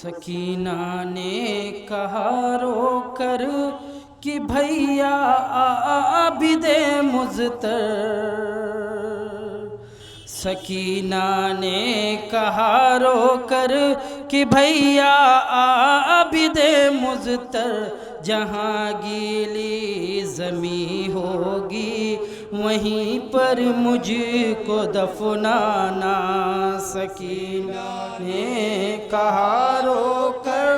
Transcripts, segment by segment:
سکینہ نے کہا رو کر کہ بھیا عابد مضطر، سکینہ نے کہا رو کر کہ بھیا عابد مضطر، جہاں گیلی زمیں ہوگی وہیں پر مجھ کو دفنانا۔ سکینہ نے کہا رو کر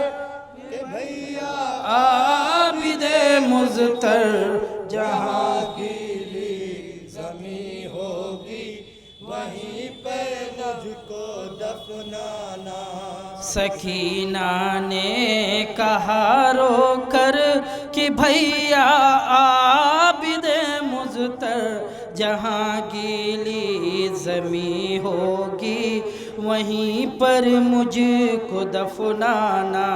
کہ بھیا عابد مضطر، جہاں گیلی زمیں ہوگی وہیں پر مجھ کو دفنانا۔ سکینہ نے کہا رو کر کہ بھیا عابد مضطر، جہاں گیلی زمیں ہوگی وہیں پر مجھ کو دفنانا۔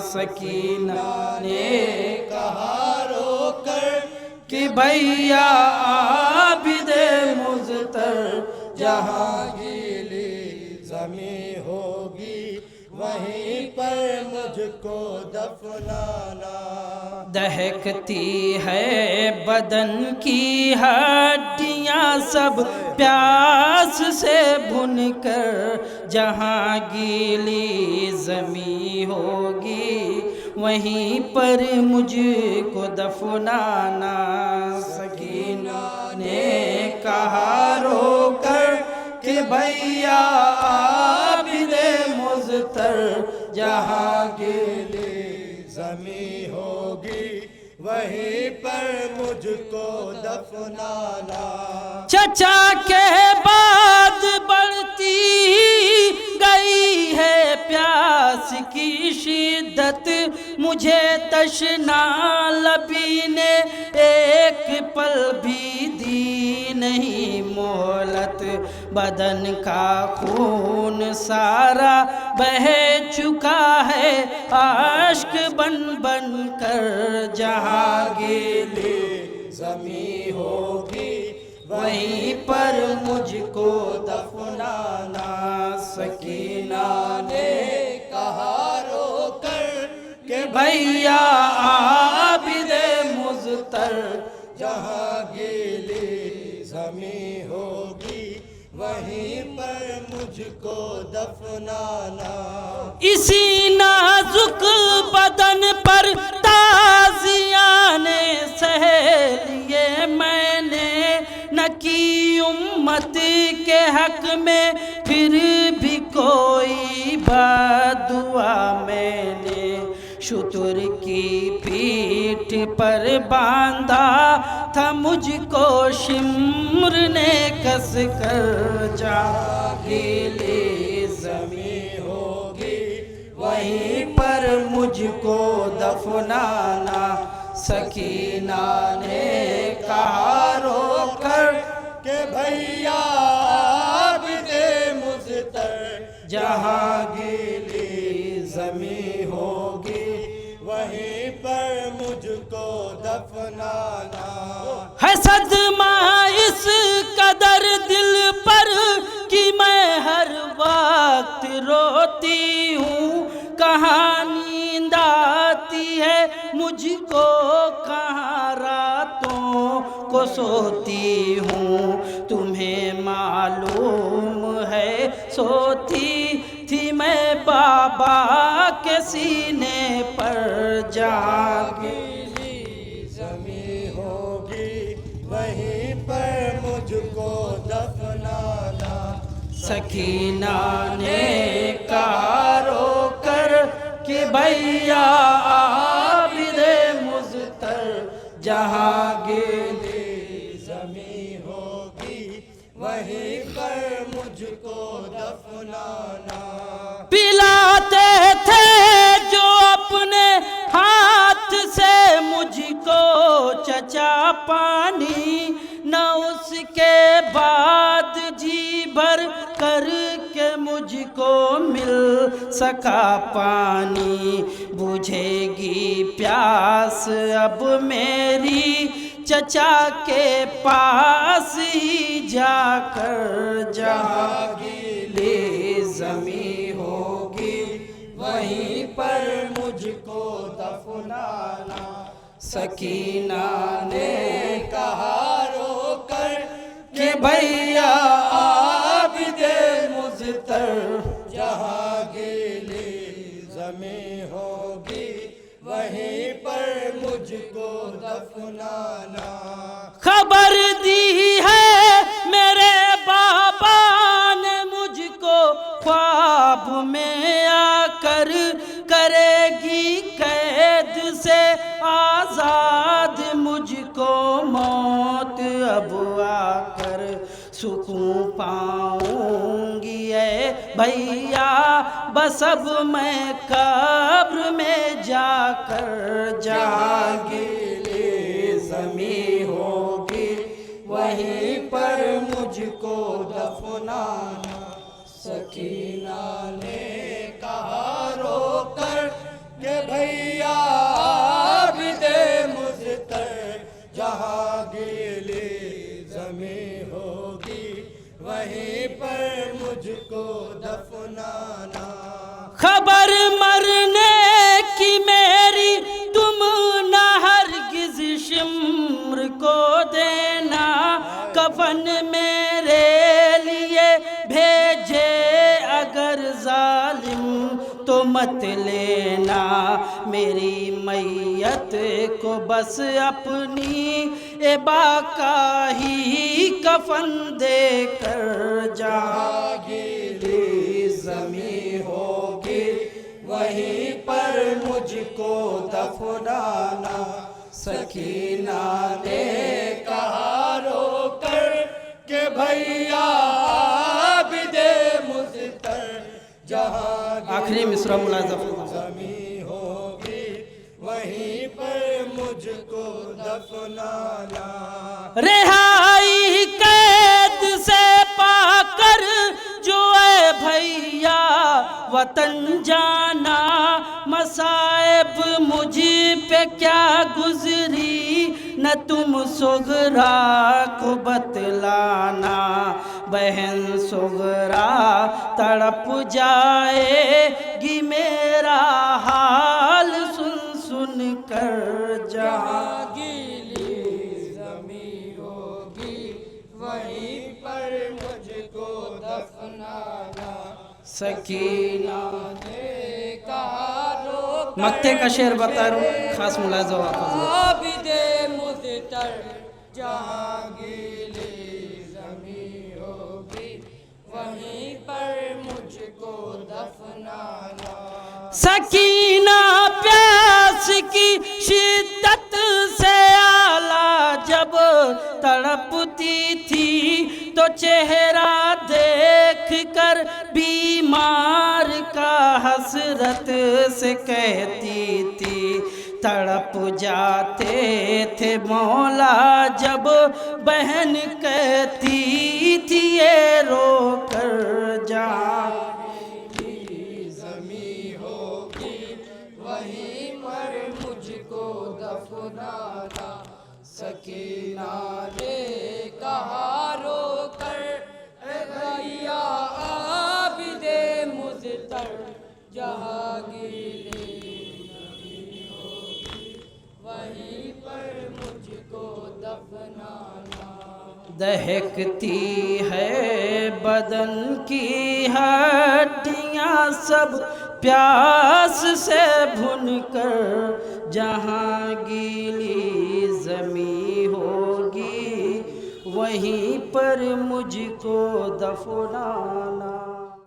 سکینہ نے کہا رو کر کہ بھیا عابد مضطر، جہاں گیلی زمیں ہوگی وہیں پر مجھ کو دفنانا۔ دہکتی ہے بدن کی ہڈیاں سب پیاس سے بھن کر، جہاں گیلی زمیں ہوگی وہیں پر مجھ کو دفنانا۔ سکینہ نے کہا رو کر کہ بھیا عابد مضطر، جہاں گیلی زمیں ہوگی وہیں پر مجھ کو دفنانا۔ چچا کے بعد بڑھتی گئی ہے پیاس کی شدت، مجھے تشنا لبی نے ایک پل بھی دی نہیں مہلت، بدن کا خون سارا بہہ چکا ہے اشک بن بن کر، جہاں گیلی زمیں ہوگی وہیں پر مجھ کو دفنانا۔ سکینہ نے کہا رو کر کہ بھیا عابد مضطر، جہاں گیلی زمیں ہوگی وہیں پر مجھ کو دفنانا۔ اسی نازک بدن پر تازیانے سہ لیے میں نے، نہ کی امت کے حق میں پھر بھی کوئی بد دعا میں نے، شتر کی پیٹھ پر باندھا تھا مجھ کو شمر نے کس کر، جہاں گیلی زمیں ہوگی وہیں پر مجھ کو دفنانا۔ سکینہ نے کہا رو کر کہ بھیا عابد مضطر، جہاں گیلی زمیں ہوگی وہیں پر مجھ کو دفنانا۔ ہے صدمہ اس قدر دل پر کہ میں ہر وقت روتی ہوں، کہاں نیند آتی ہے مجھ کو، کہاں راتوں کو سوتی ہوں، تمہیں معلوم ہے سوتی تھی میں بابا کے سینے پر، جہاں گیلی زمیں ہوگی وہیں پر مجھ کو دفنانا۔ سکینہ نے کہا رو کر کہ بھیا عابد مضطر، جہاں گیلی زمیں ہوگی وہیں پر مجھ کو دفنانا۔ پلاتے تھے جو اپنے ہاتھ سے مجھ کو چچا پانی، نہ اس کے بعد جی بھر کر کے مجھ کو مل سکا پانی، بجھے گی پیاس اب میری چچا کے پاس ہی جا کر، جہاں گیلی زمیں ہوگی وہیں پر مجھ کو دفنانا۔ سکینہ نے کہا رو کر کہ بھیا عابد مضطر، جہاں گیلی زمیں ہوگی وہیں پر مجھ کو دفنانا۔ خبر دی ہے میرے بابا نے مجھ کو خواب میں آ کر، کرے گی قید سے آزاد مجھ کو موت، اب آ کر سکون پاؤں گی اے بھیا، بس اب میں قبر میں جا کر، جہاں گیلی زمیں ہوگی وہیں پر مجھ کو دفنانا۔ سکینہ نے کہا رو کر کہ بھیا عابد مضطر، جہاں گیلی زمیں ہوگی وہیں پر مجھ کو دفنانا۔ خبر مرنے کی میری تم نہ ہرگز شمر کو دینا، کفن میرے لیے بھیجے اگر ظالم تو مت لینا، میری میت کو بس اپنی ابا کا ہی کفن دے کر، جہاں گیلی زمیں ہوگی وہیں پر مجھ کو دفنانا۔ سکینہ نے کہا رو کر کہ بھیا عابد مضطر، جہاں آخری مصرع ملاحظہ زمیں ہوگی وہیں پر مجھ کو دفنانا۔ رہائی قید سے پا کر جو اے بھیا وطن جانا، مصائب مجھ پہ کیا گزری نہ تم صغرا کو بتلانا، بہن صغرا تڑپ جائے گی میرا حال سن سن کر، جہاں گیلی زمیں ہوگی وہیں پر مجھ کو دفنانا۔ سکینہ نے کہا رو کر مکتے کا شعر بتا رہا ہوں، خاص ملاحظہ واپس عابد مضطر، جہاں گیلی زمیں ہوگی وہیں پر مجھ کو دفنانا۔ سکینہ پیاس کی شدت سے آلہ جب تڑپتی تھی تو چہرہ دیکھ کر بیمار کا حسرت سے کہتی تھی، تڑپ جاتے تھے مولا جب بہن کہتی تھی یہ رو کر، جہاں زمیں ہوگی وہیں پر مجھ کو دفنانا۔ سکینہ نے کہا رو کر اے بھیا عابد مضطر، جہاں گیلی زمیں ہوگی وہیں پر مجھ کو دفنانا۔ دہکتی ہے بدن کی ہڈیاں سب پیاس سے بھن کر، جہاں گیلی زمیں ہوگی وہیں پر مجھ کو دفنانا۔